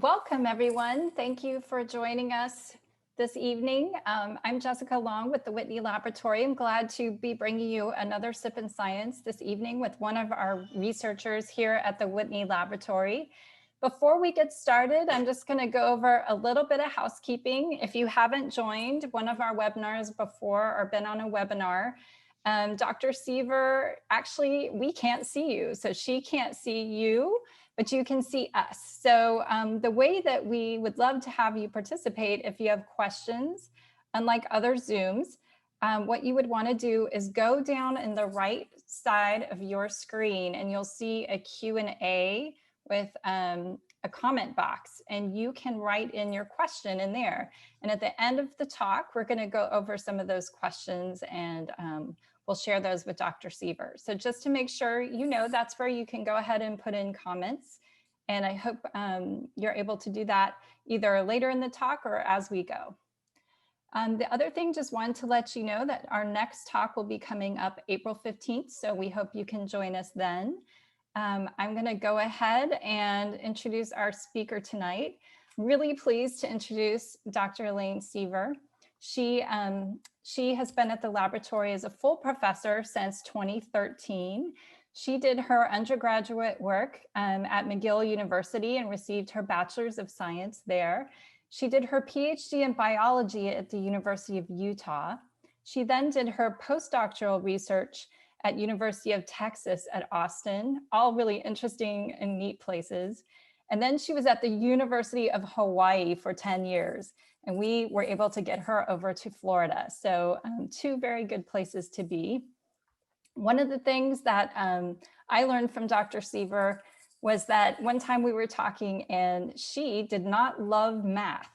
Welcome, everyone. Thank you for joining us this evening. I'm Jessica Long with the Whitney Laboratory. I'm glad to be bringing you another Sip in Science this evening with one of our researchers here at the Whitney Laboratory. Before we get started, I'm just going to go over a little bit of housekeeping. If you haven't joined one of our webinars before or been on a webinar, Dr. Seaver, actually, we can't see you, so she can't see you, but you can see us. So the way that we would love to have you participate, if you have questions, unlike other Zooms, what you would want to do is go down in the right side of your screen and you'll see a Q&A with a comment box, and you can write in your question in there. And at the end of the talk, we're going to go over some of those questions and we'll share those with Dr. Seaver. So just to make sure you know, that's where you can go ahead and put in comments. And I hope you're able to do that either later in the talk or as we go. The other thing, just wanted to let you know that our next talk will be coming up April 15th. So we hope you can join us then. I'm going to go ahead and introduce our speaker tonight. Really pleased to introduce Dr. Elaine Seaver. She has been at the laboratory as a full professor since 2013. She did her undergraduate work at McGill University and received her Bachelor's of Science there. She did her PhD in biology at the University of Utah. She then did her postdoctoral research at University of Texas at Austin, all really interesting and neat places. And then she was at the University of Hawaii for 10 years. And we were able to get her over to Florida. So two very good places to be. One of the things that I learned from Dr. Seaver was that one time we were talking and she did not love math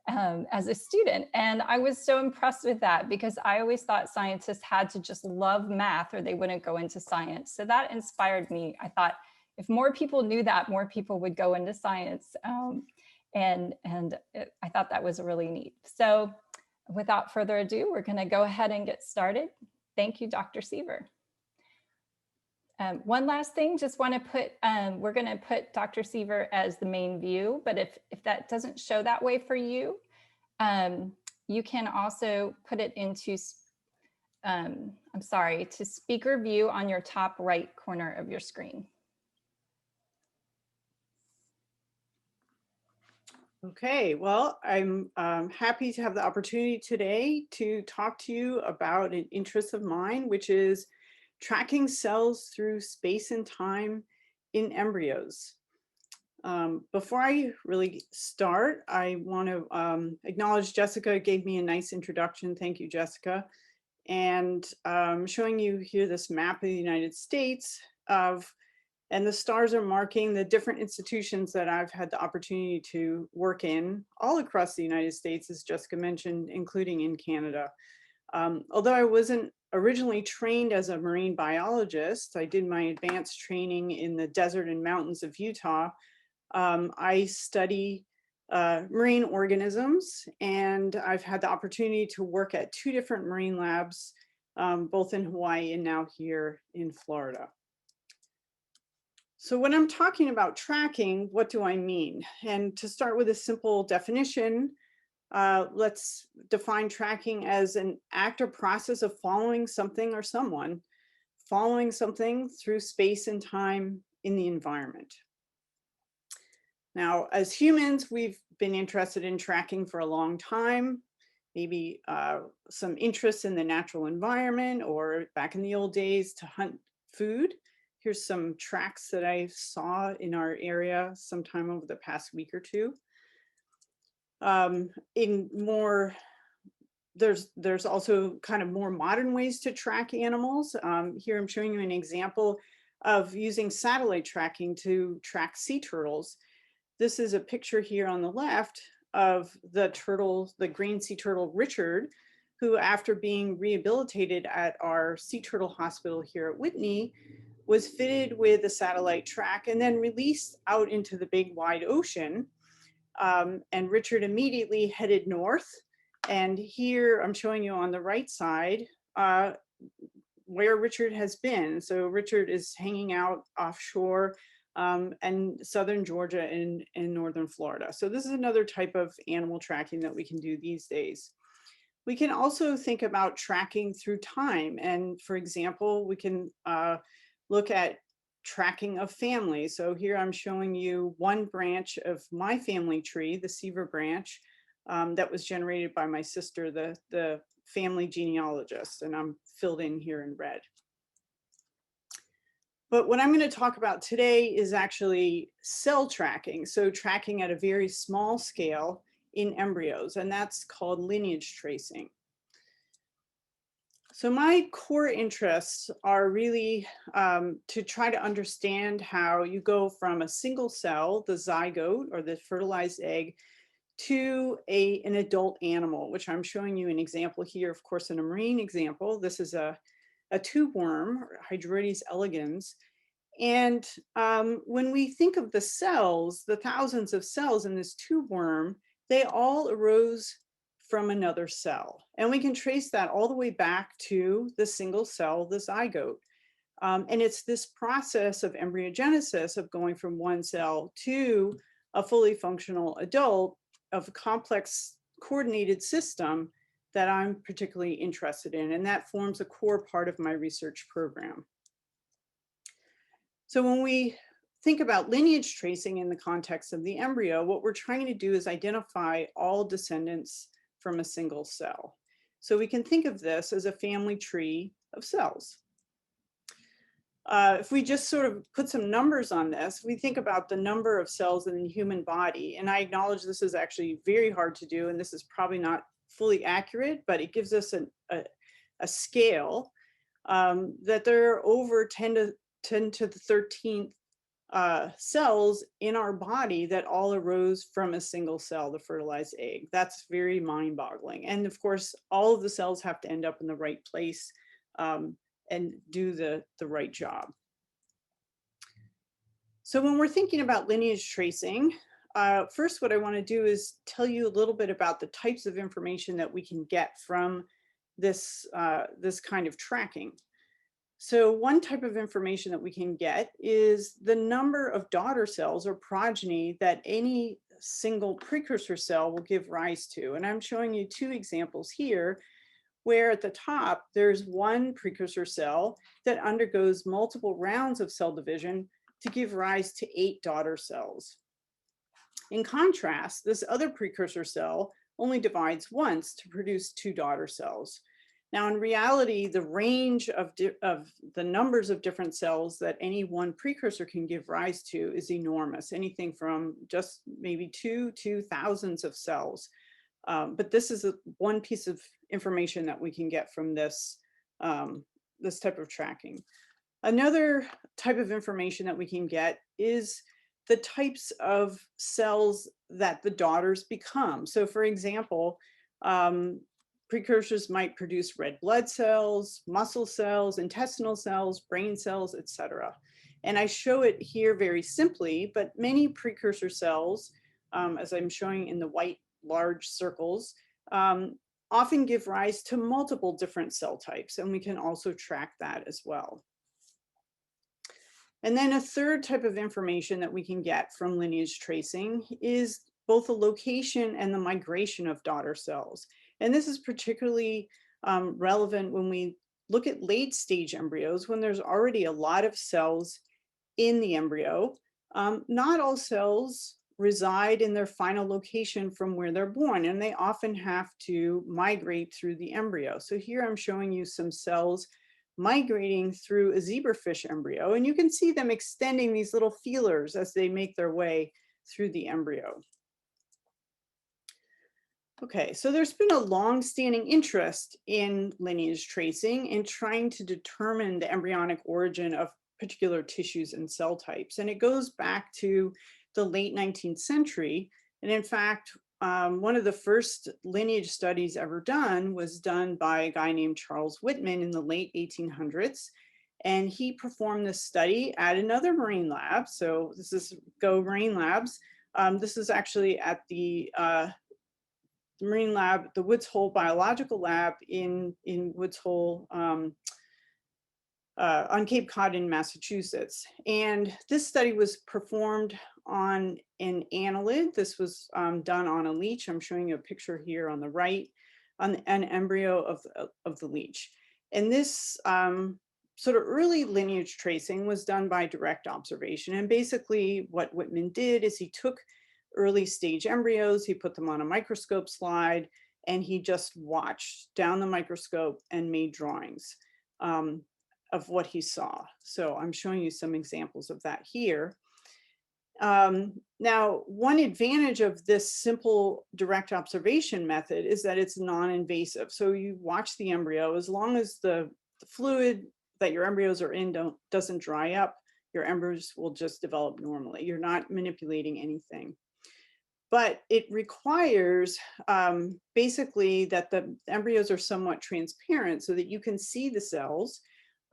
as a student. And I was so impressed with that because I always thought scientists had to just love math or they wouldn't go into science. So that inspired me. I thought if more people knew that, more people would go into science. I thought that was really neat. So without further ado, we're going to go ahead and get started. Thank you, Dr. Seaver. One last thing, just want to put, we're going to put Dr. Seaver as the main view, but if that doesn't show that way for you, you can also put it into, to speaker view on your top right corner of your screen. Okay, well, I'm happy to have the opportunity today to talk to you about an interest of mine, which is tracking cells through space and time in embryos. Before I really start, I want to acknowledge Jessica gave me a nice introduction. Thank you, Jessica. And showing you here this map of the United States and the stars are marking the different institutions that I've had the opportunity to work in all across the United States, as Jessica mentioned, including in Canada. Although I wasn't originally trained as a marine biologist, I did my advanced training in the desert and mountains of Utah. I study marine organisms, and I've had the opportunity to work at 2 different marine labs, both in Hawaii and now here in Florida. So when I'm talking about tracking, what do I mean? And to start with a simple definition, let's define tracking as an act or process of following something or someone, following something through space and time in the environment. Now, as humans, we've been interested in tracking for a long time, maybe some interest in the natural environment, or back in the old days to hunt food. Here's some tracks that I saw in our area sometime over the past week or two. There's also kind of more modern ways to track animals. Here I'm showing you an example of using satellite tracking to track sea turtles. This is a picture here on the left of the turtle, the green sea turtle Richard, who after being rehabilitated at our sea turtle hospital here at Whitney, was fitted with a satellite track and then released out into the big wide ocean. And Richard immediately headed north. And here I'm showing you on the right side where Richard has been. So Richard is hanging out offshore and southern Georgia and northern Florida. So this is another type of animal tracking that we can do these days. We can also think about tracking through time. And for example, we can look at tracking of families. So here I'm showing you one branch of my family tree, the Seaver branch, that was generated by my sister, the family genealogist, and I'm filled in here in red. But what I'm going to talk about today is actually cell tracking. So tracking at a very small scale in embryos, and that's called lineage tracing. So my core interests are really to try to understand how you go from a single cell, the zygote or the fertilized egg, to an adult animal, which I'm showing you an example here, of course, in a marine example. This is a tube worm, Hydroides elegans. And when we think of the cells, the thousands of cells in this tube worm, they all arose from another cell. And we can trace that all the way back to the single cell, the zygote. And it's this process of embryogenesis, of going from one cell to a fully functional adult of a complex coordinated system that I'm particularly interested in. And that forms a core part of my research program. So when we think about lineage tracing in the context of the embryo, what we're trying to do is identify all descendants from a single cell. So we can think of this as a family tree of cells. If we just sort of put some numbers on this, we think about the number of cells in the human body, and I acknowledge this is actually very hard to do, and this is probably not fully accurate, but it gives us a scale that there are over 10 to the 13th cells in our body that all arose from a single cell, the fertilized egg. That's very mind-boggling. And of course, all of the cells have to end up in the right place and do the right job. So when we're thinking about lineage tracing, first what I want to do is tell you a little bit about the types of information that we can get from this kind of tracking. So one type of information that we can get is the number of daughter cells or progeny that any single precursor cell will give rise to. And I'm showing you two examples here, where at the top, there's one precursor cell that undergoes multiple rounds of cell division to give rise to 8 daughter cells. In contrast, this other precursor cell only divides once to produce 2 daughter cells. Now, in reality, the range of the numbers of different cells that any one precursor can give rise to is enormous, anything from just maybe 2 to thousands of cells. But this is one piece of information that we can get from this, this type of tracking. Another type of information that we can get is the types of cells that the daughters become. So for example, precursors might produce red blood cells, muscle cells, intestinal cells, brain cells, etc. And I show it here very simply, but many precursor cells, as I'm showing in the white large circles, often give rise to multiple different cell types, and we can also track that as well. And then a third type of information that we can get from lineage tracing is both the location and the migration of daughter cells. And this is particularly relevant when we look at late stage embryos, when there's already a lot of cells in the embryo. Not all cells reside in their final location from where they're born, and they often have to migrate through the embryo. So here I'm showing you some cells migrating through a zebrafish embryo, and you can see them extending these little feelers as they make their way through the embryo. Okay, so there's been a long-standing interest in lineage tracing and trying to determine the embryonic origin of particular tissues and cell types. And it goes back to the late 19th century. And in fact, one of the first lineage studies ever done was done by a guy named Charles Whitman in the late 1800s. And he performed this study at another marine lab. So this is Go Marine Labs. This is actually at the Marine Lab, the Woods Hole Biological Lab in Woods Hole, on Cape Cod in Massachusetts. And this study was performed on an annelid. This was done on a leech. I'm showing you a picture here on the right, on an embryo of the leech. And this sort of early lineage tracing was done by direct observation. And basically what Whitman did is he took early stage embryos, he put them on a microscope slide, and he just watched down the microscope and made drawings of what he saw. So I'm showing you some examples of that here. Now, one advantage of this simple direct observation method is that it's non-invasive. So you watch the embryo, as long as the fluid that your embryos are in doesn't dry up, your embryos will just develop normally. You're not manipulating anything. But it requires basically that the embryos are somewhat transparent so that you can see the cells.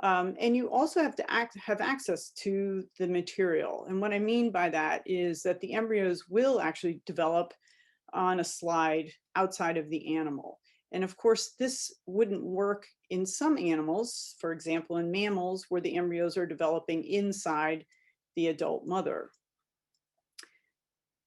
And you also have to have access to the material. And what I mean by that is that the embryos will actually develop on a slide outside of the animal. And of course, this wouldn't work in some animals, for example, in mammals, where the embryos are developing inside the adult mother.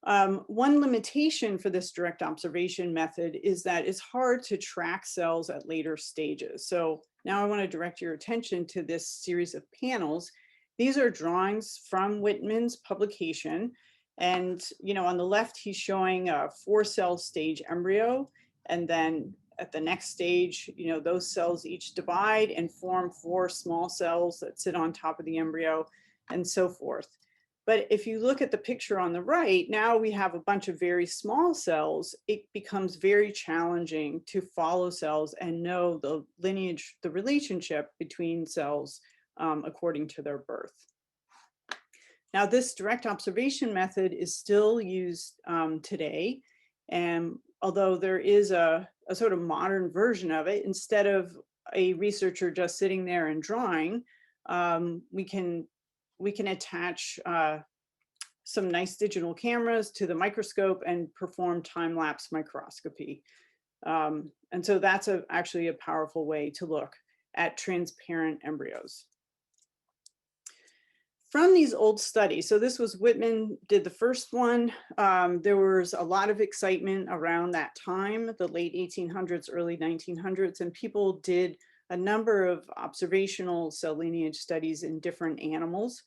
One limitation for this direct observation method is that it's hard to track cells at later stages. So now I want to direct your attention to this series of panels. These are drawings from Whitman's publication. And, you know, on the left, he's showing a 4-cell stage embryo. And then at the next stage, you know, those cells each divide and form 4 small cells that sit on top of the embryo and so forth. But if you look at the picture on the right, now we have a bunch of very small cells. It becomes very challenging to follow cells and know the lineage, the relationship between cells according to their birth. Now, this direct observation method is still used today. And although there is a sort of modern version of it, instead of a researcher just sitting there and drawing, we can attach some nice digital cameras to the microscope and perform time-lapse microscopy. And so that's actually a powerful way to look at transparent embryos. From these old studies, so this was Whitman did the first one. There was a lot of excitement around that time, the late 1800s, early 1900s, and people did a number of observational cell lineage studies in different animals.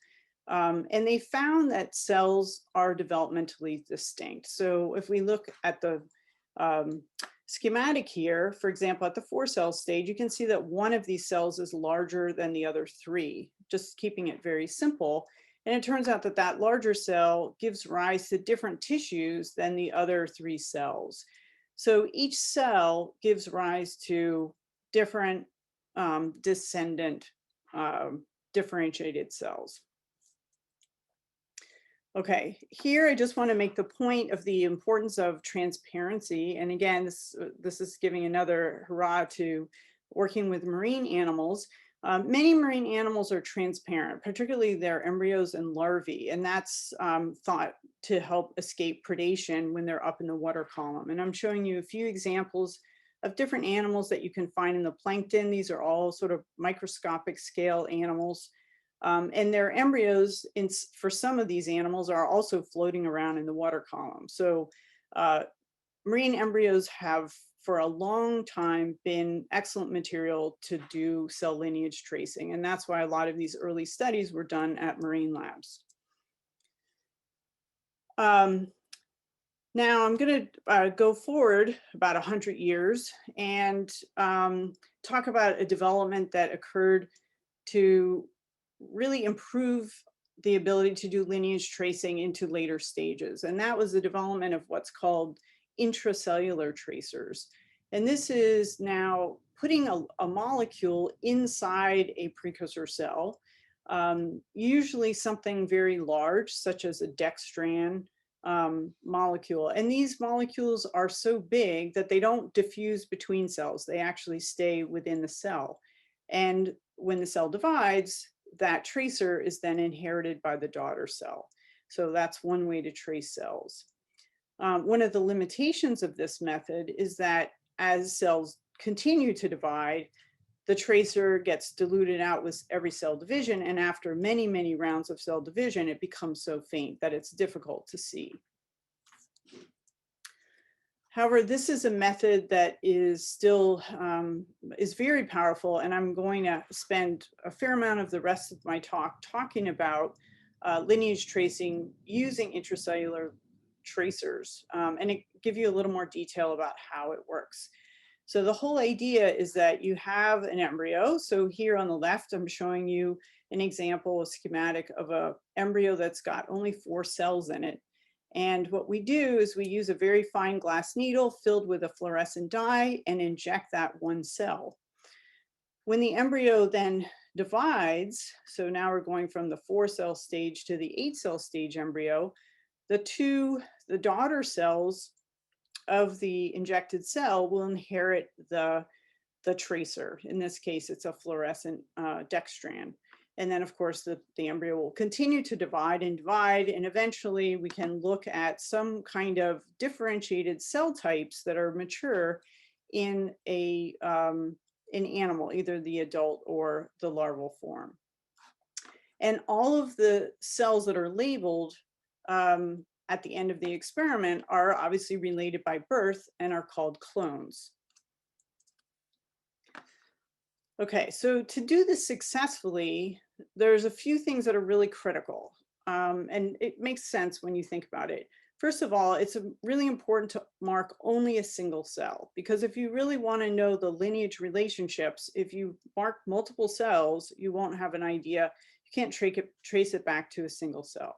And they found that cells are developmentally distinct. So if we look at the schematic here, for example, at the 4-cell stage, you can see that one of these cells is larger than the other 3, just keeping it very simple. And it turns out that that larger cell gives rise to different tissues than the other 3 cells. So each cell gives rise to different descendant differentiated cells. Okay, here I just want to make the point of the importance of transparency. And again, this is giving another hurrah to working with marine animals. Many marine animals are transparent, particularly their embryos and larvae, and that's thought to help escape predation when they're up in the water column. And I'm showing you a few examples of different animals that you can find in the plankton. These are all sort of microscopic scale animals. And their embryos, for some of these animals, are also floating around in the water column. So marine embryos have, for a long time, been excellent material to do cell lineage tracing. And that's why a lot of these early studies were done at marine labs. Now I'm going to go forward about 100 years and talk about a development that occurred to really improve the ability to do lineage tracing into later stages. And that was the development of what's called intracellular tracers. And this is now putting a molecule inside a precursor cell, usually something very large, such as a dextran molecule. And these molecules are so big that they don't diffuse between cells. They actually stay within the cell. And when the cell divides, that tracer is then inherited by the daughter cell. So that's one way to trace cells. One of the limitations of this method is that as cells continue to divide, the tracer gets diluted out with every cell division, and after many, many rounds of cell division, it becomes so faint that it's difficult to see. However, this is a method that is still is very powerful, and I'm going to spend a fair amount of the rest of my talk talking about lineage tracing using intracellular tracers, and give you a little more detail about how it works. So the whole idea is that you have an embryo. So here on the left, I'm showing you an example, a schematic of an embryo that's got only 4 cells in it. And what we do is we use a very fine glass needle filled with a fluorescent dye and inject that 1 cell. When the embryo then divides, so now we're going from the 4-cell stage to the 8-cell stage embryo, the daughter cells of the injected cell will inherit the tracer. In this case, it's a fluorescent dextran. And then, of course, the embryo will continue to divide, and eventually we can look at some kind of differentiated cell types that are mature in an animal, either the adult or the larval form. And all of the cells that are labeled at the end of the experiment are obviously related by birth and are called clones. Okay, so to do this successfully, there's a few things that are really critical, and it makes sense when you think about it. First of all, it's really important to mark only a single cell, because if you really want to know the lineage relationships, if you mark multiple cells, you won't have an idea. You can't trace it back to a single cell.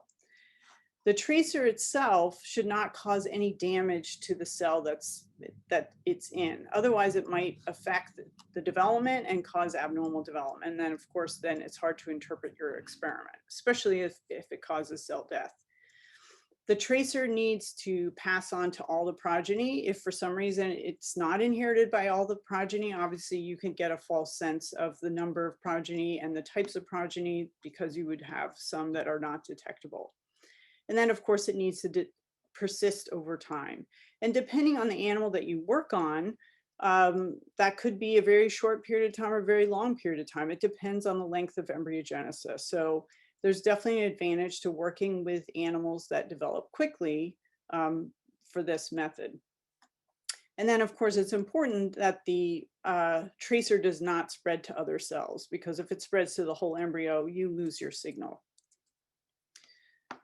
The tracer itself should not cause any damage to the cell that it's in. Otherwise, it might affect the development and cause abnormal development. And then, of course, then it's hard to interpret your experiment, especially if it causes cell death. The tracer needs to pass on to all the progeny. If for some reason it's not inherited by all the progeny, obviously you can get a false sense of the number of progeny and the types of progeny, because you would have some that are not detectable. And then, of course, it needs to persist over time. And depending on the animal that you work on, that could be a very short period of time or a very long period of time. It depends on the length of embryogenesis. So there's definitely an advantage to working with animals that develop quickly for this method. And then, of course, it's important that the tracer does not spread to other cells, because if it spreads to the whole embryo, you lose your signal.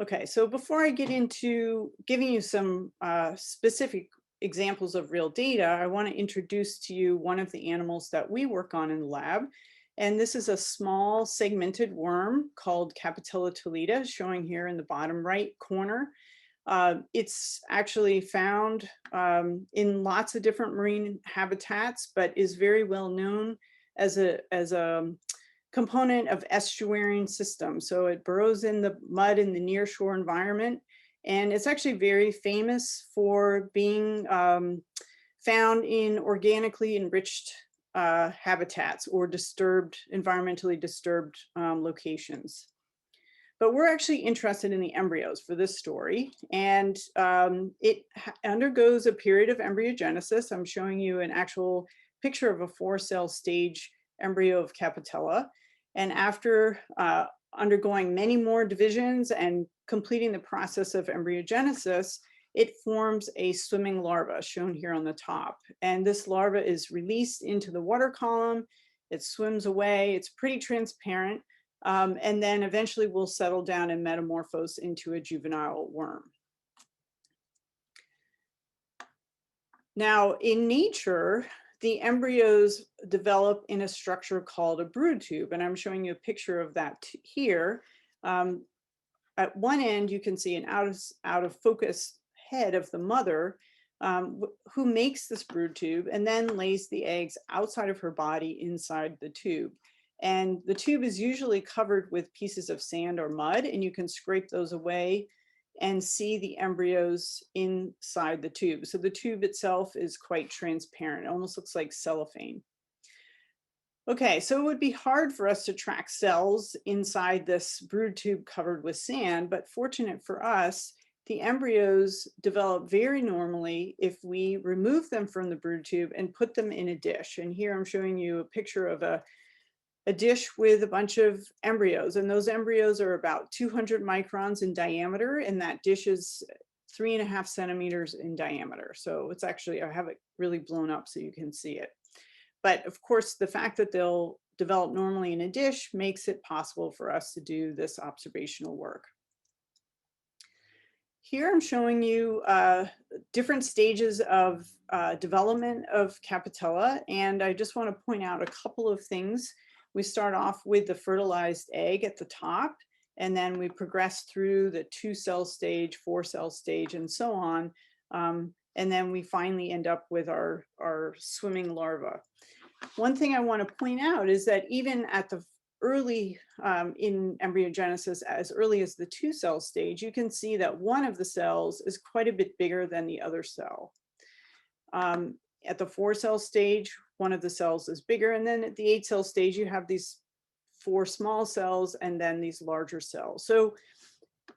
Okay, so before I get into giving you some specific examples of real data, I want to introduce to you one of the animals that we work on in the lab. And this is a small segmented worm called Capitella tollida, showing here in the bottom right corner. It's actually found in lots of different marine habitats, but is very well known as a component of estuarine system. So it burrows in the mud in the nearshore environment. And it's actually very famous for being found in organically enriched habitats or environmentally disturbed locations. But we're actually interested in the embryos for this story. And it undergoes a period of embryogenesis. I'm showing you an actual picture of a 4-cell stage embryo of Capitella. And after undergoing many more divisions and completing the process of embryogenesis, it forms a swimming larva, shown here on the top. And this larva is released into the water column. It swims away. It's pretty transparent. And then eventually will settle down and metamorphose into a juvenile worm. Now, in nature, the embryos develop in a structure called a brood tube, and I'm showing you a picture of that here. At one end, you can see an out of focus head of the mother, who makes this brood tube and then lays the eggs outside of her body inside the tube. And the tube is usually covered with pieces of sand or mud, and you can scrape those away and see the embryos inside the tube. So the tube itself is quite transparent. It almost looks like cellophane. Okay, so it would be hard for us to track cells inside this brood tube covered with sand, but fortunate for us, the embryos develop very normally if we remove them from the brood tube and put them in a dish. And here I'm showing you a picture of a dish with a bunch of embryos, and those embryos are about 200 microns in diameter, and that dish is 3.5 centimeters in diameter. So it's actually, I have it really blown up so you can see it. But of course, the fact that they'll develop normally in a dish makes it possible for us to do this observational work. Here I'm showing you different stages of development of Capitella, and I just want to point out a couple of things. We start off with the fertilized egg at the top, and then we progress through the 2-cell stage, 4-cell stage, and so on. And then we finally end up with our swimming larva. One thing I want to point out is that even at the early in embryogenesis, as early as the 2-cell stage, you can see that one of the cells is quite a bit bigger than the other cell. At the 4-cell stage, one of the cells is bigger, and then at the 8-cell stage, you have these 4 small cells and then these larger cells. So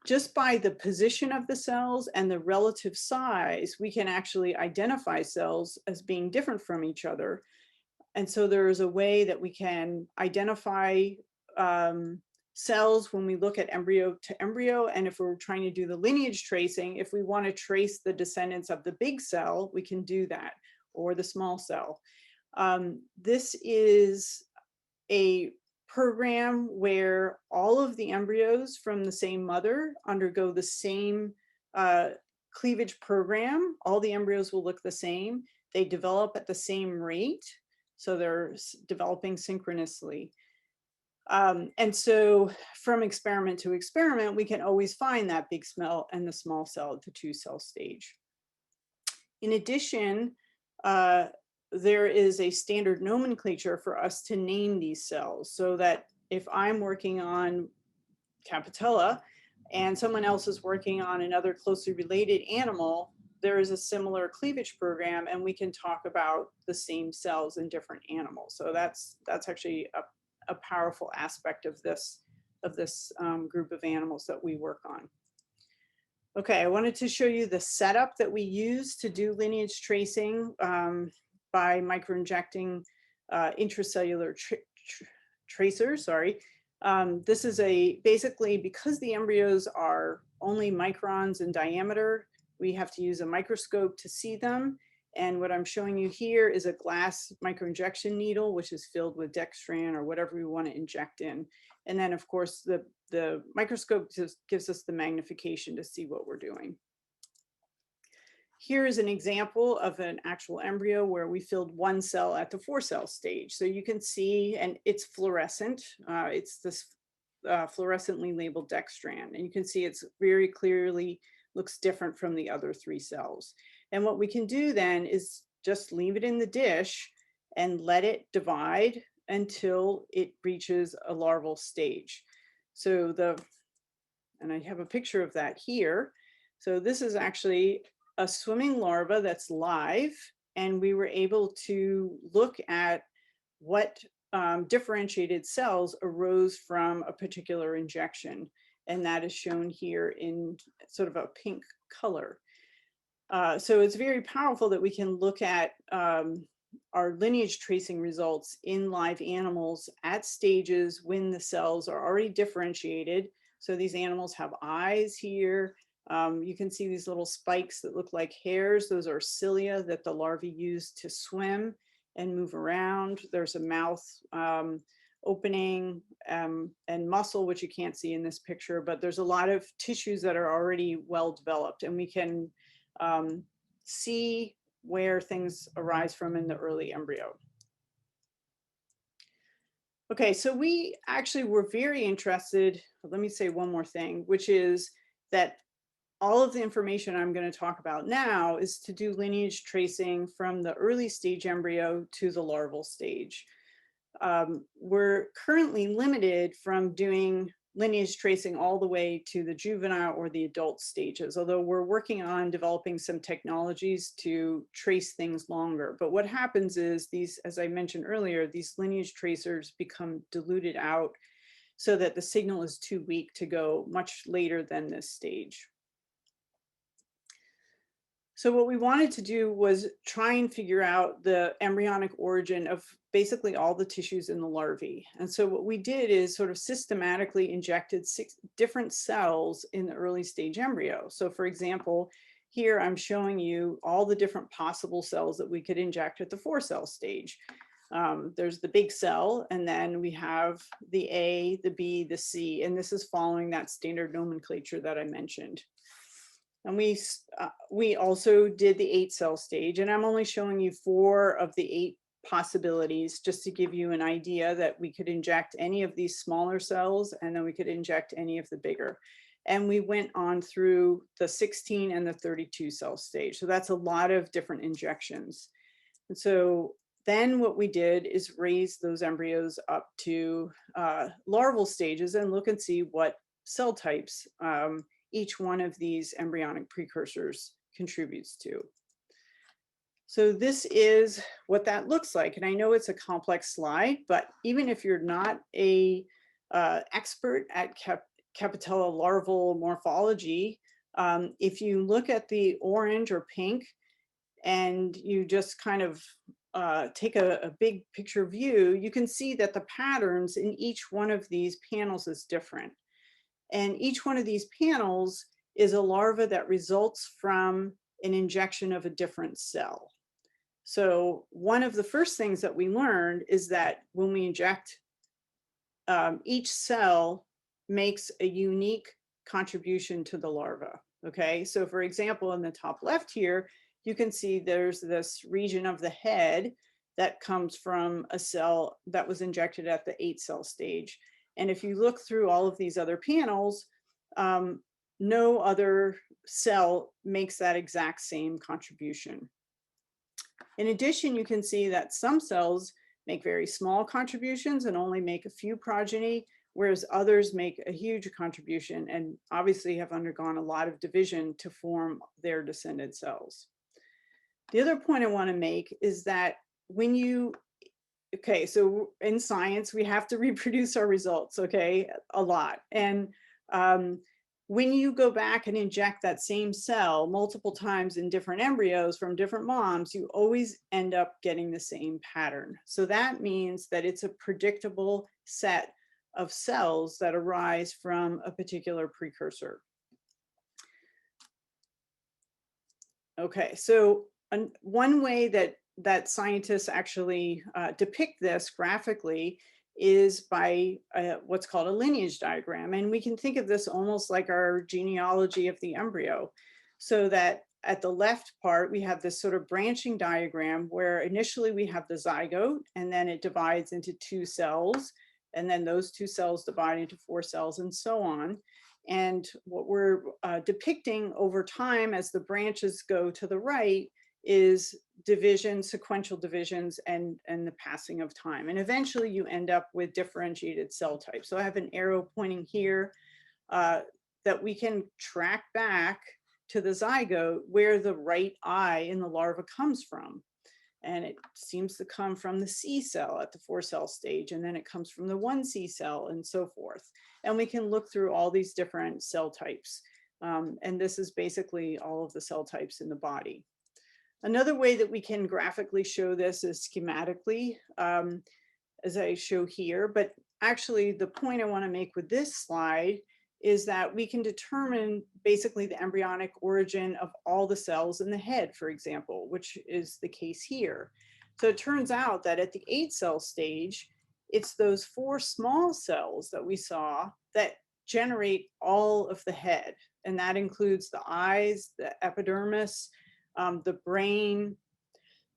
just by the position of the cells and the relative size, we can actually identify cells as being different from each other. And so there is a way that we can identify cells when we look at embryo to embryo. And if we're trying to do the lineage tracing, if we want to trace the descendants of the big cell, we can do that, or the small cell. This is a program where all of the embryos from the same mother undergo the same cleavage program. All the embryos will look the same. They develop at the same rate. So they're developing synchronously. And so from experiment to experiment, we can always find that big cell and the small cell at the 2-cell stage. In addition, there is a standard nomenclature for us to name these cells, so that if I'm working on Capitella and someone else is working on another closely related animal, there is a similar cleavage program, and we can talk about the same cells in different animals. So that's actually a powerful aspect of this group of animals that we work on. Okay, I wanted to show you the setup that we use to do lineage tracing by microinjecting intracellular tracers. This is basically, because the embryos are only microns in diameter, we have to use a microscope to see them. And what I'm showing you here is a glass microinjection needle, which is filled with dextran or whatever we want to inject in. And then, of course, the microscope just gives us the magnification to see what we're doing. Here is an example of an actual embryo where we filled one cell at the 4-cell stage. So you can see, and it's fluorescent. It's this fluorescently labeled dextran. And you can see it's very clearly looks different from the other 3 cells. And what we can do then is just leave it in the dish and let it divide until it reaches a larval stage. So and I have a picture of that here. So this is actually a swimming larva that's live, and we were able to look at what differentiated cells arose from a particular injection. And that is shown here in sort of a pink color. So it's very powerful that we can look at our lineage tracing results in live animals at stages when the cells are already differentiated. So these animals have eyes here. You can see these little spikes that look like hairs. Those are cilia that the larvae use to swim and move around. There's a mouth opening and muscle, which you can't see in this picture, but there's a lot of tissues that are already well developed, and we can see where things arise from in the early embryo. Okay, so we actually were very interested, let me say one more thing, which is that all of the information I'm going to talk about now is to do lineage tracing from the early stage embryo to the larval stage. We're currently limited from doing lineage tracing all the way to the juvenile or the adult stages, although we're working on developing some technologies to trace things longer. But what happens is these, as I mentioned earlier, these lineage tracers become diluted out so that the signal is too weak to go much later than this stage. So what we wanted to do was try and figure out the embryonic origin of basically all the tissues in the larvae. And so what we did is sort of systematically injected 6 different cells in the early stage embryo. So for example, here I'm showing you all the different possible cells that we could inject at the 4-cell stage. There's the big cell, and then we have the A, the B, the C, and this is following that standard nomenclature that I mentioned. And we also did the 8-cell stage, and I'm only showing you 4 of the 8 possibilities just to give you an idea that we could inject any of these smaller cells, and then we could inject any of the bigger. And we went on through the 16 and the 32-cell stage. So that's a lot of different injections. And so then what we did is raise those embryos up to larval stages and look and see what cell types each one of these embryonic precursors contributes to. So this is what that looks like. And I know it's a complex slide, but even if you're not a expert at Capitella larval morphology, if you look at the orange or pink and you just kind of take a big picture view, you can see that the patterns in each one of these panels is different. And each one of these panels is a larva that results from an injection of a different cell. So one of the first things that we learned is that when we inject, each cell makes a unique contribution to the larva. Okay, so for example, in the top left here, you can see there's this region of the head that comes from a cell that was injected at the 8-cell stage. And if you look through all of these other panels, no other cell makes that exact same contribution. In addition, you can see that some cells make very small contributions and only make a few progeny, whereas others make a huge contribution and obviously have undergone a lot of division to form their descended cells. The other point I want to make is that when you, okay, so in science, we have to reproduce our results, okay, a lot. And when you go back and inject that same cell multiple times in different embryos from different moms, you always end up getting the same pattern. So that means that it's a predictable set of cells that arise from a particular precursor. Okay, so one way that scientists actually depict this graphically is by what's called a lineage diagram. And we can think of this almost like our genealogy of the embryo. So that at the left part, we have this sort of branching diagram where initially we have the zygote, and then it divides into 2 cells, and then those 2 cells divide into 4 cells, and so on. And what we're depicting over time as the branches go to the right is division, sequential divisions, and the passing of time. And eventually you end up with differentiated cell types. So I have an arrow pointing here that we can track back to the zygote where the right eye in the larva comes from. And it seems to come from the C cell at the 4-cell stage, and then it comes from the 1C cell and so forth. And we can look through all these different cell types. And this is basically all of the cell types in the body. Another way that we can graphically show this is schematically, as I show here. But actually, the point I want to make with this slide is that we can determine basically the embryonic origin of all the cells in the head, for example, which is the case here. So it turns out that at the 8-cell stage, it's those 4 small cells that we saw that generate all of the head. And that includes the eyes, the epidermis, the brain,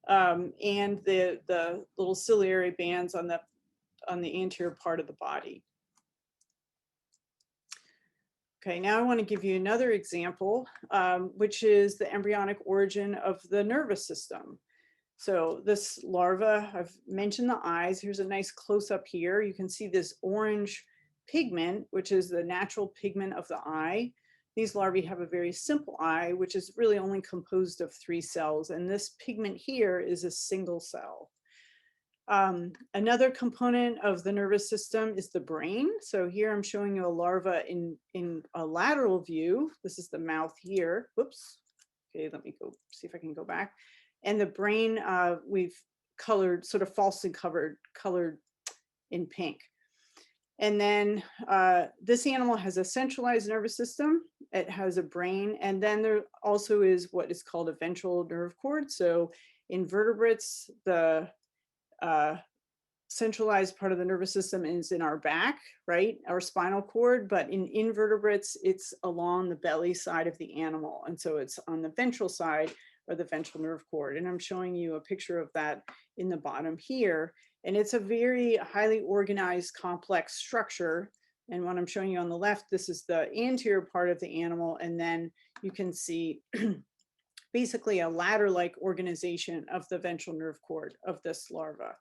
and the little ciliary bands on the anterior part of the body. Okay, now I want to give you another example, which is the embryonic origin of the nervous system. So this larva, I've mentioned the eyes. Here's a nice close-up here. You can see this orange pigment, which is the natural pigment of the eye. These larvae have a very simple eye, which is really only composed of 3 cells. And this pigment here is a single cell. Another component of the nervous system is the brain. So here I'm showing you a larva in a lateral view. This is the mouth here. Whoops. Okay, let me go see if I can go back. And the brain, we've colored, sort of falsely colored in pink. And then this animal has a centralized nervous system. It has a brain. And then there also is what is called a ventral nerve cord. So in vertebrates, the centralized part of the nervous system is in our back, right? Our spinal cord. But in invertebrates, it's along the belly side of the animal. And so it's on the ventral side or the ventral nerve cord. And I'm showing you a picture of that in the bottom here. And it's a very highly organized, complex structure. And what I'm showing you on the left, this is the anterior part of the animal. And then you can see basically a ladder-like organization of the ventral nerve cord of this larva.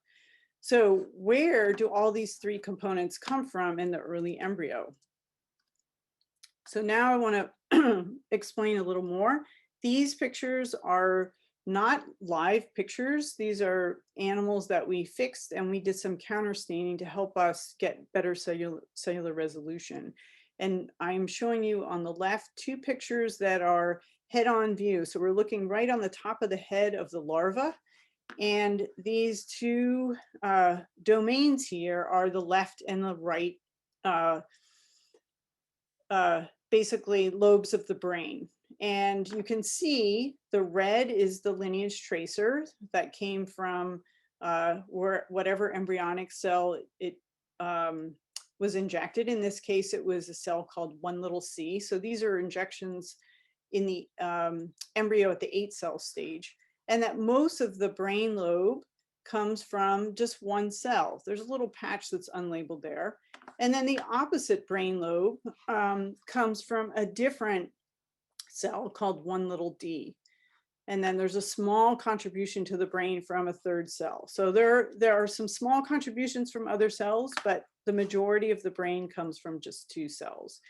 So where do all these three components come from in the early embryo? So now I want to explain a little more. These pictures are not live pictures. These are animals that we fixed, and we did some counter staining to help us get better cellular resolution. And I'm showing you on the left two pictures that are head-on view. So we're looking right on the top of the head of the larva. And these two domains here are the left and the right, basically lobes of the brain. And you can see the red is the lineage tracer that came from whatever embryonic cell it was injected. In this case, it was a cell called 1c. So these are injections in the embryo at the 8-cell stage. And that most of the brain lobe comes from just one cell. There's a little patch that's unlabeled there. And then the opposite brain lobe comes from a different cell called 1d. And then there's a small contribution to the brain from a third cell. So there are some small contributions from other cells, but the majority of the brain comes from just 2 cells.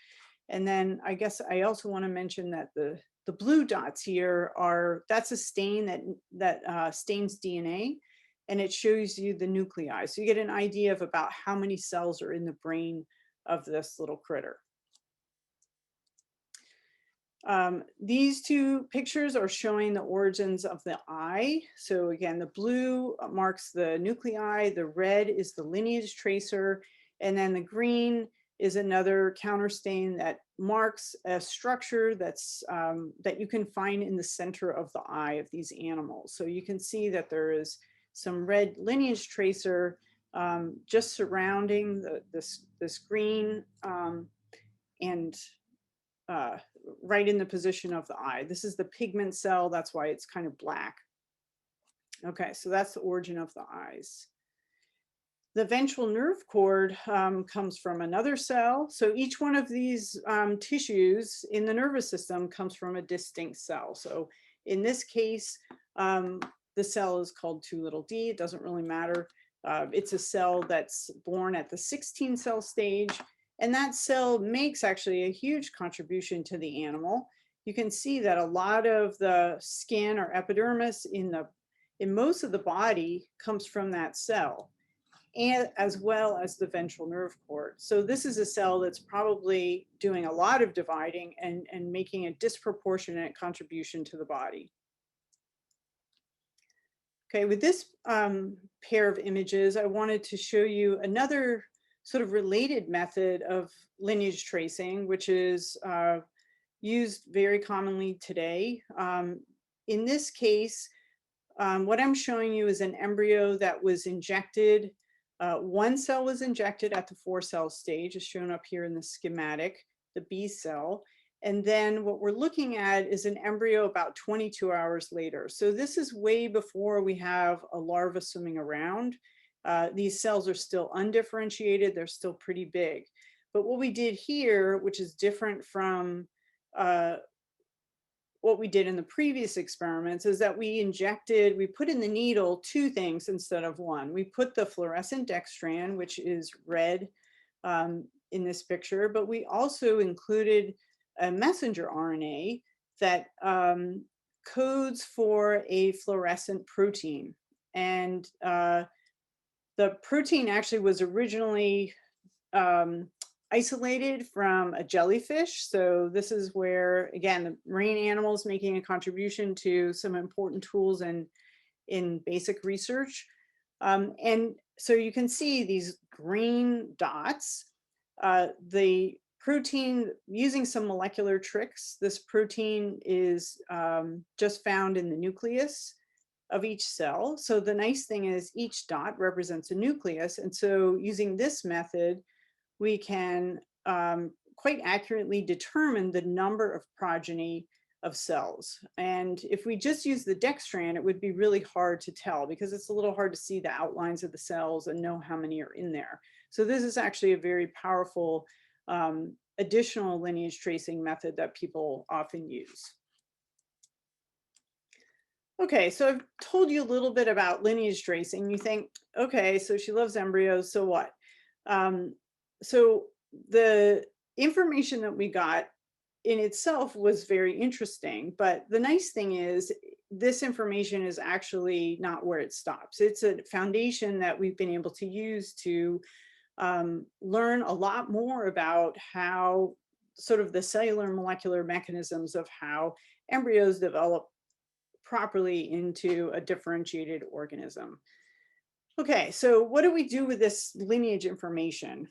And then I guess I also want to mention that the blue dots here that's a stain that stains DNA, and it shows you the nuclei. So you get an idea of about how many cells are in the brain of this little critter. These two pictures are showing the origins of the eye. So again, the blue marks the nuclei, the red is the lineage tracer, and then the green is another counter stain that marks a structure that's that you can find in the center of the eye of these animals. So you can see that there is some red lineage tracer just surrounding this green and right in the position of the eye. This is the pigment cell, that's why it's kind of black. Okay, so that's the origin of the eyes. The ventral nerve cord comes from another cell. So each one of these tissues in the nervous system comes from a distinct cell. So in this case, the cell is called 2d. It doesn't really matter. It's a cell that's born at the 16-cell stage. And that cell makes actually a huge contribution to the animal. You can see that a lot of the skin or epidermis in most of the body comes from that cell, and as well as the ventral nerve cord. So this is a cell that's probably doing a lot of dividing and making a disproportionate contribution to the body. Okay, with this pair of images, I wanted to show you another sort of related method of lineage tracing, which is used very commonly today. In this case, what I'm showing you is an embryo that was injected. One cell was injected at the 4-cell stage, as shown up here in the schematic, the B cell. And then what we're looking at is an embryo about 22 hours later. So this is way before we have a larva swimming around. These cells are still undifferentiated. They're still pretty big. But what we did here, which is different from what we did in the previous experiments, is that we put in the needle 2 things instead of 1. We put the fluorescent dextran, which is red in this picture, but we also included a messenger RNA that codes for a fluorescent protein. And the protein actually was originally isolated from a jellyfish. So this is where, again, the marine animals making a contribution to some important tools in basic research. And so you can see these green dots. The protein, using some molecular tricks, this protein is just found in the nucleus of each cell. So the nice thing is each dot represents a nucleus. And so using this method, we can quite accurately determine the number of progeny of cells. And if we just use the dextran, it would be really hard to tell because it's a little hard to see the outlines of the cells and know how many are in there. So this is actually a very powerful additional lineage tracing method that people often use. Okay, so I've told you a little bit about lineage tracing. You think, okay, so she loves embryos, so what? So the information that we got in itself was very interesting, but the nice thing is this information is actually not where it stops. It's a foundation that we've been able to use to learn a lot more about how sort of the cellular molecular mechanisms of how embryos develop properly into a differentiated organism. Okay, so what do we do with this lineage information?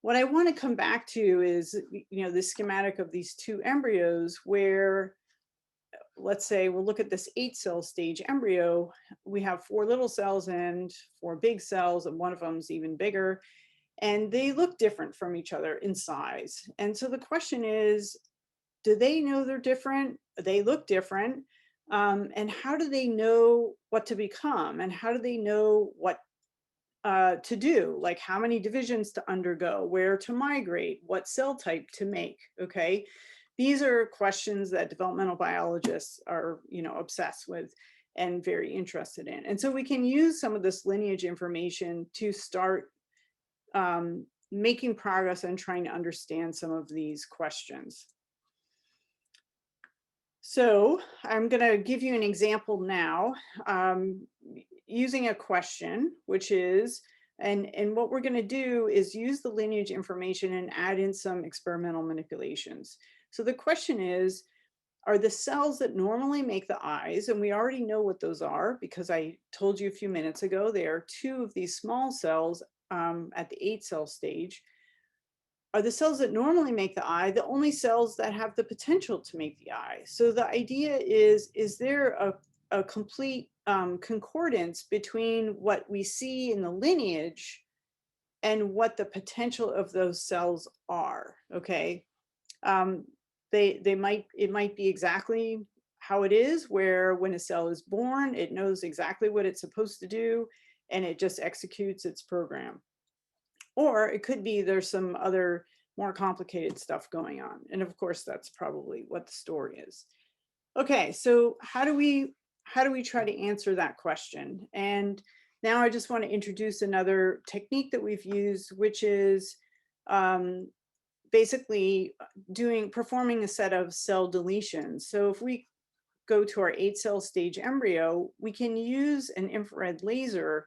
What I want to come back to is, the schematic of these two embryos where, let's say we'll look at this 8-cell stage embryo. We have 4 little cells and 4 big cells, and one of them is even bigger. And they look different from each other in size. And so the question is, do they know they're different? They look different. And how do they know what to become? And how do they know what to do? Like how many divisions to undergo, where to migrate, what cell type to make, okay? These are questions that developmental biologists are, obsessed with and very interested in. And so we can use some of this lineage information to start making progress and trying to understand some of these questions. So I'm going to give you an example now using a question, which is, and what we're going to do is use the lineage information and add in some experimental manipulations. So the question is, are the cells that normally make the eyes, and we already know what those are because I told you a few minutes ago, they are 2 of these small cells at the 8-cell stage. Are the cells that normally make the eye the only cells that have the potential to make the eye? So the idea is there a complete concordance between what we see in the lineage and what the potential of those cells are? Okay, it might be exactly how it is, where when a cell is born, it knows exactly what it's supposed to do and it just executes its program. Or it could be there's some other more complicated stuff going on. And of course, that's probably what the story is. Okay, so how do we try to answer that question? And now I just want to introduce another technique that we've used, which is basically performing a set of cell deletions. So if we go to our 8-cell stage embryo, we can use an infrared laser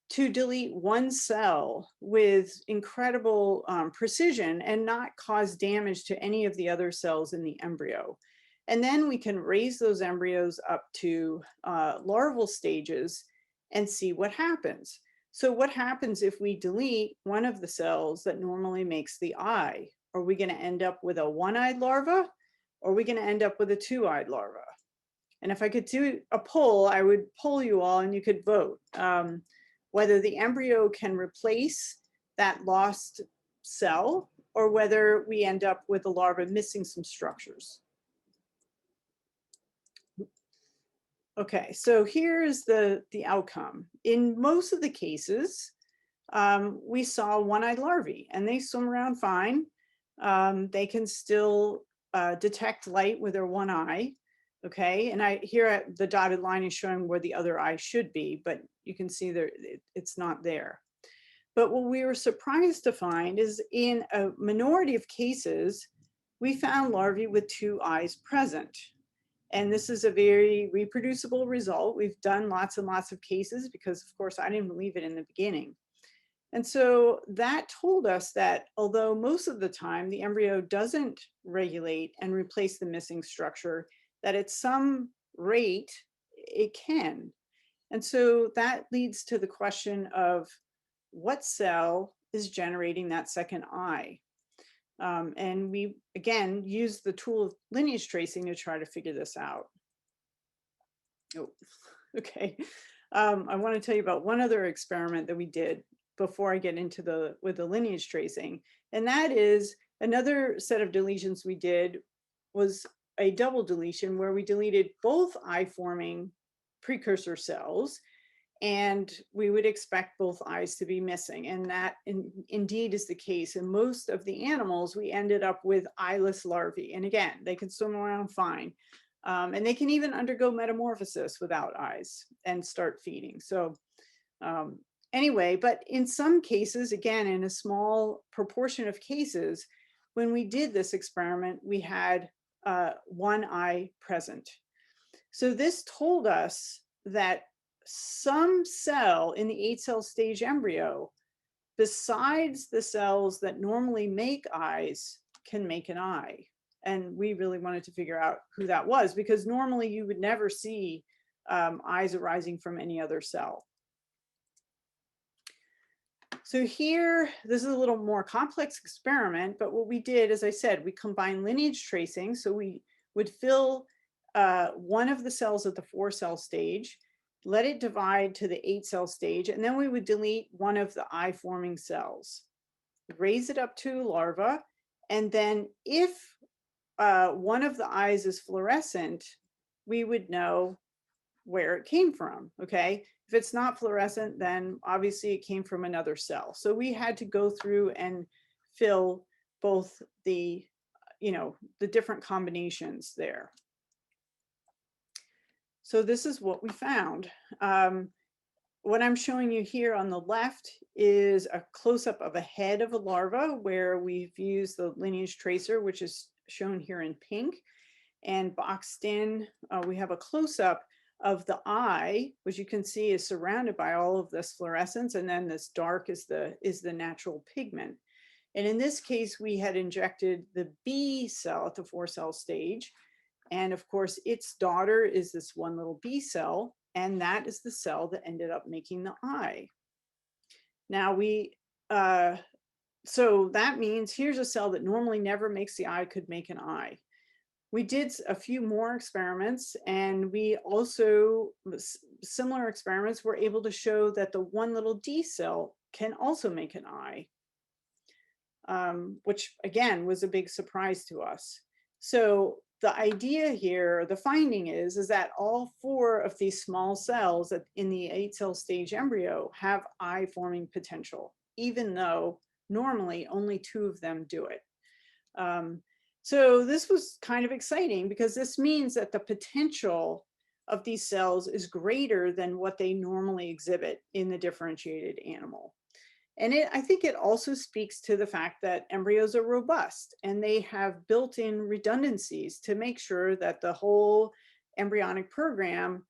to delete one cell with incredible precision and not cause damage to any of the other cells in the embryo. And then we can raise those embryos up to larval stages and see what happens. So what happens if we delete one of the cells that normally makes the eye? Are we going to end up with a one-eyed larva, or are we going to end up with a two-eyed larva? And if I could do a poll, I would poll you all and you could vote. Whether the embryo can replace that lost cell or whether we end up with the larva missing some structures. Okay, so here's the outcome. In most of the cases, we saw one-eyed larvae and they swim around fine. They can still detect light with their one eye. Okay, and here the dotted line is showing where the other eye should be, but you can see there it's not there. But what we were surprised to find is in a minority of cases, we found larvae with 2 eyes present. And this is a very reproducible result. We've done lots and lots of cases because, of course, I didn't believe it in the beginning. And so that told us that although most of the time the embryo doesn't regulate and replace the missing structure, that at some rate it can. And so that leads to the question of what cell is generating that second eye? And we, again, use the tool of lineage tracing to try to figure this out. Oh, okay. I want to tell you about one other experiment that we did before I get into the lineage tracing. And that is another set of deletions we did was a double deletion where we deleted both eye-forming precursor cells, and we would expect both eyes to be missing. And that indeed is the case. In most of the animals, we ended up with eyeless larvae. And again, they can swim around fine. And they can even undergo metamorphosis without eyes and start feeding. So anyway, but in some cases, again, in a small proportion of cases, when we did this experiment, we had one eye present. So this told us that some cell in the 8-cell stage embryo, besides the cells that normally make eyes, can make an eye. And we really wanted to figure out who that was, because normally you would never see eyes arising from any other cell. So here, this is a little more complex experiment, but what we did, as I said, we combined lineage tracing. So we would fill one of the cells at the 4-cell stage, let it divide to the 8-cell stage, and then we would delete one of the eye-forming cells, raise it up to larva, and then if one of the eyes is fluorescent, we would know where it came from, okay? If it's not fluorescent, then obviously it came from another cell. So we had to go through and fill both the, the different combinations there. So this is what we found. What I'm showing you here on the left is a close-up of a head of a larva where we've used the lineage tracer, which is shown here in pink, and boxed in, we have a close-up of the eye, which you can see is surrounded by all of this fluorescence, and then this dark is the natural pigment. And in this case, we had injected the B cell at the 4-cell stage. And of course, its daughter is this one little B cell, and that is the cell that ended up making the eye. Now so that means here's a cell that normally never makes the eye could make an eye. We did a few more experiments, and we also, similar experiments, were able to show that the one little D cell can also make an eye, which again was a big surprise to us. So the idea here, the finding is that all 4 of these small cells in the 8-cell stage embryo have eye-forming potential, even though normally only 2 of them do it. So this was kind of exciting because this means that the potential of these cells is greater than what they normally exhibit in the differentiated animal. And I think it also speaks to the fact that embryos are robust and they have built-in redundancies to make sure that the whole embryonic program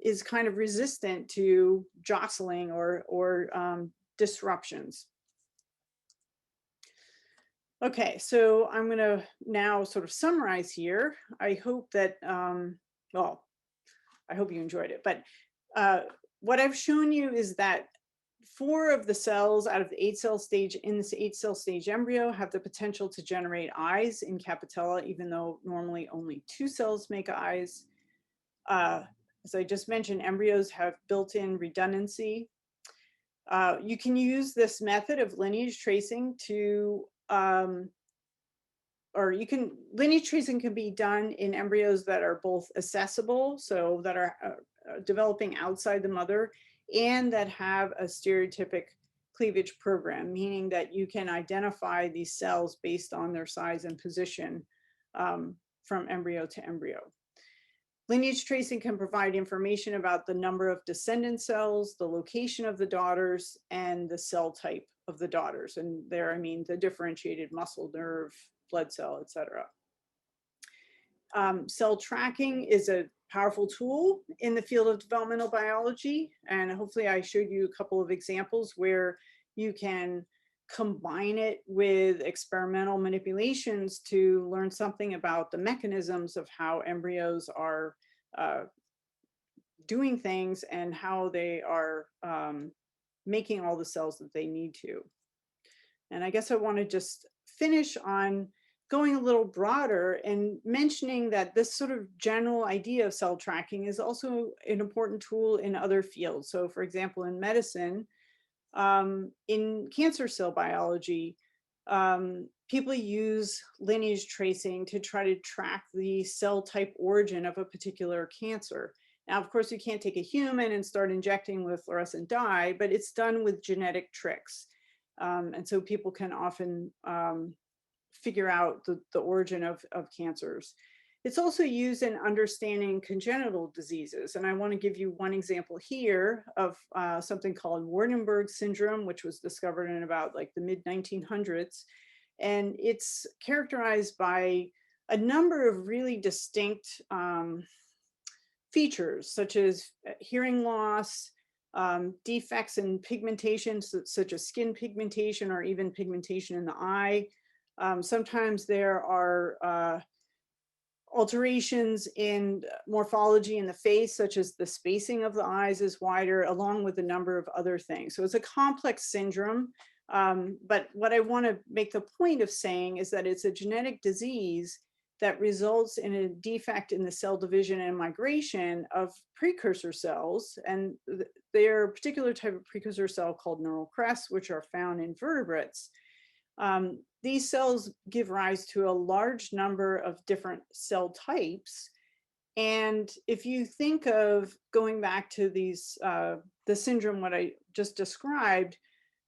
is kind of resistant to jostling or disruptions. Okay, so I'm going to now sort of summarize here. I hope that, well, I hope you enjoyed it. But what I've shown you is that 4 of the cells out of the 8-cell stage in this 8-cell stage embryo have the potential to generate eyes in Capitella, even though normally only 2 cells make eyes. As I just mentioned, embryos have built-in redundancy. You can use this method of lineage tracing to lineage tracing can be done in embryos that are both accessible, so that are developing outside the mother, and that have a stereotypic cleavage program, meaning that you can identify these cells based on their size and position from embryo to embryo. Lineage tracing can provide information about the number of descendant cells, the location of the daughters, and the cell type of the daughters. And there, I mean, the differentiated muscle, nerve, blood cell, etc. Cell tracking is a powerful tool in the field of developmental biology. And hopefully I showed you a couple of examples where You can combine it with experimental manipulations to learn something about the mechanisms of how embryos are doing things and how they are making all the cells that they need to. And I guess I want to just finish on going a little broader and mentioning that this sort of general idea of cell tracking is also an important tool in other fields. So for example, in medicine, in cancer cell biology, people use lineage tracing to try to track the cell type origin of a particular cancer. Now, of course, you can't take a human and start injecting with fluorescent dye, but it's done with genetic tricks. And so people can often figure out the origin of cancers. It's also used in understanding congenital diseases. And I want to give you one example here of something called Waardenburg syndrome, which was discovered in about like the mid-1900s. And it's characterized by a number of really distinct features, such as hearing loss, defects in pigmentation, such as skin pigmentation or even pigmentation in the eye. Sometimes there are alterations in morphology in the face, such as the spacing of the eyes is wider, along with a number of other things. So it's a complex syndrome. But what I want to make the point of saying is that it's a genetic disease that results in a defect in the cell division and migration of precursor cells. And they're a particular type of precursor cell called neural crests, which are found in vertebrates. These cells give rise to a large number of different cell types. And if you think of going back to these, the syndrome, what I just described,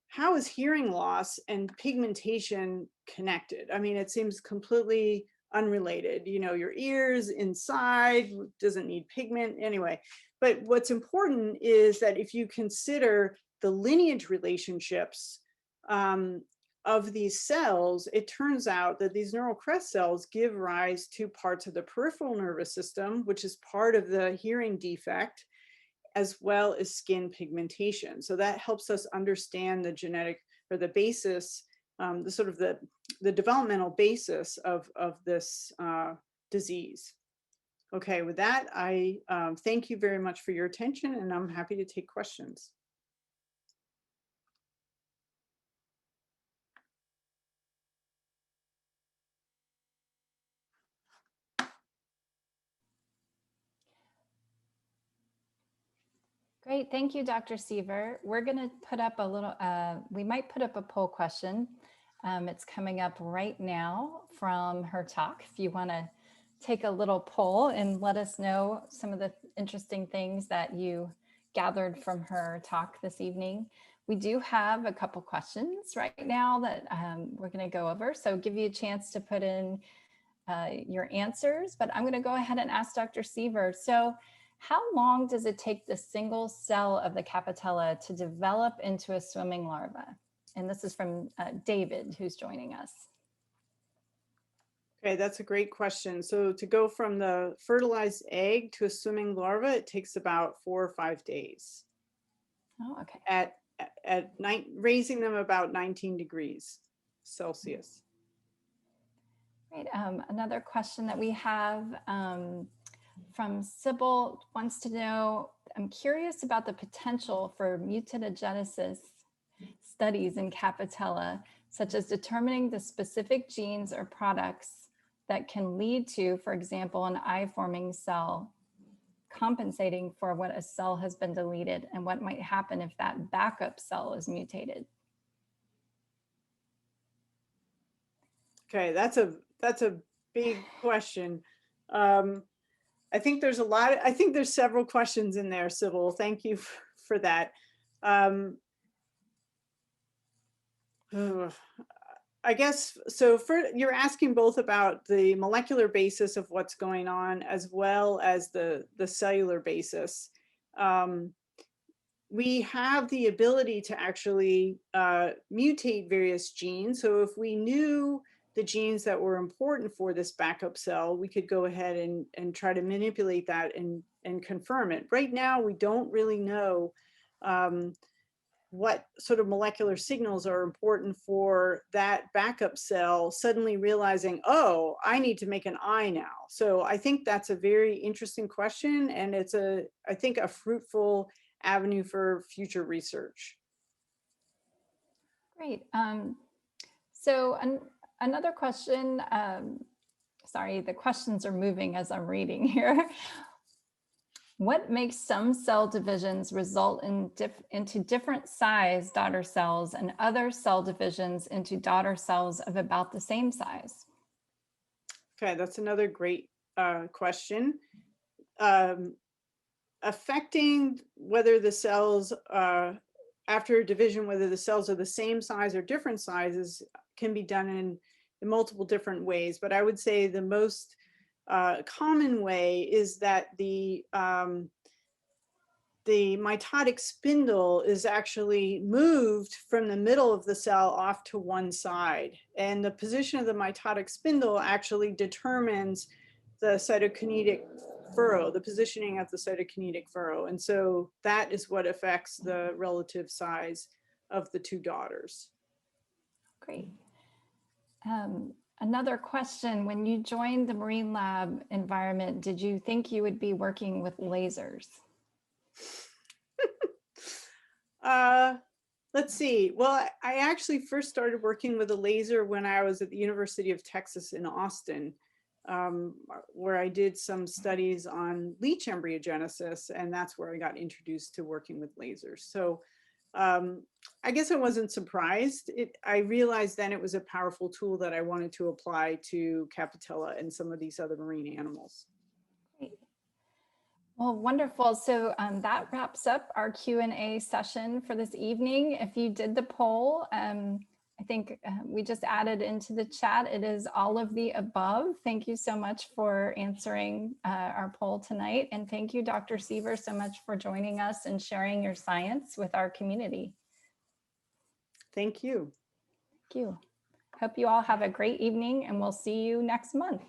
how is hearing loss and pigmentation connected? I mean, it seems completely unrelated. You know, your ears inside doesn't need pigment anyway. But what's important is that if you consider the lineage relationships of these cells, it turns out that these neural crest cells give rise to parts of the peripheral nervous system, which is part of the hearing defect, as well as skin pigmentation. So that helps us understand the genetic or the basis, the sort of the developmental basis of this disease. Okay, with that, I thank you very much for your attention, and I'm happy to take questions. Great, thank you, Dr. Seaver. We're going to put up a little, we might put up a poll question. It's coming up right now from her talk. If you want to take a little poll and let us know some of the interesting things that you gathered from her talk this evening. We do have a couple questions right now that we're going to go over. So give you a chance to put in your answers, but I'm going to go ahead and ask Dr. Seaver. So how long does it take the single cell of the Capitella to develop into a swimming larva? And this is from David, who's joining us. Okay, that's a great question. So to go from the fertilized egg to a swimming larva, it takes about 4 or 5 days. Oh, okay. At night, raising them about 19 degrees Celsius. Great. Another question that we have from Sybil wants to know, I'm curious about the potential for mutagenesis studies in Capitella, such as determining the specific genes or products that can lead to, for example, an eye-forming cell compensating for what a cell has been deleted, and what might happen if that backup cell is mutated. Okay, that's a big question. I think there's several questions in there, Sybil. Thank you for that. I guess, so you're asking both about the molecular basis of what's going on as well as the cellular basis. We have the ability to actually mutate various genes. So if we knew the genes that were important for this backup cell, we could go ahead and try to manipulate that and confirm it. Right now, we don't really know what sort of molecular signals are important for that backup cell suddenly realizing, oh, I need to make an eye now. So I think that's a very interesting question, and it's I think a fruitful avenue for future research. Great. So another question, sorry, the questions are moving as I'm reading here. What makes some cell divisions result into different size daughter cells and other cell divisions into daughter cells of about the same size? Okay, that's another great question. Um, Affecting whether the cells, after division, whether the cells are the same size or different sizes can be done in multiple different ways. But I would say the most common way is that the mitotic spindle is actually moved from the middle of the cell off to one side. And the position of the mitotic spindle actually determines the cytokinetic furrow, the positioning of the cytokinetic furrow. And so that is what affects the relative size of the two daughters. Great. Another question, when you joined the marine lab environment, did you think you would be working with lasers? Let's see. Well, I actually first started working with a laser when I was at the University of Texas in Austin, where I did some studies on leech embryogenesis, and that's where I got introduced to working with lasers. So I guess I wasn't surprised. I realized then it was a powerful tool that I wanted to apply to Capitella and some of these other marine animals. Great. Well, wonderful. So that wraps up our Q&A session for this evening. If you did the poll, I think we just added into the chat, it is all of the above. Thank you so much for answering our poll tonight. And thank you, Dr. Seaver, so much for joining us and sharing your science with our community. Thank you. Thank you. Hope you all have a great evening, and we'll see you next month.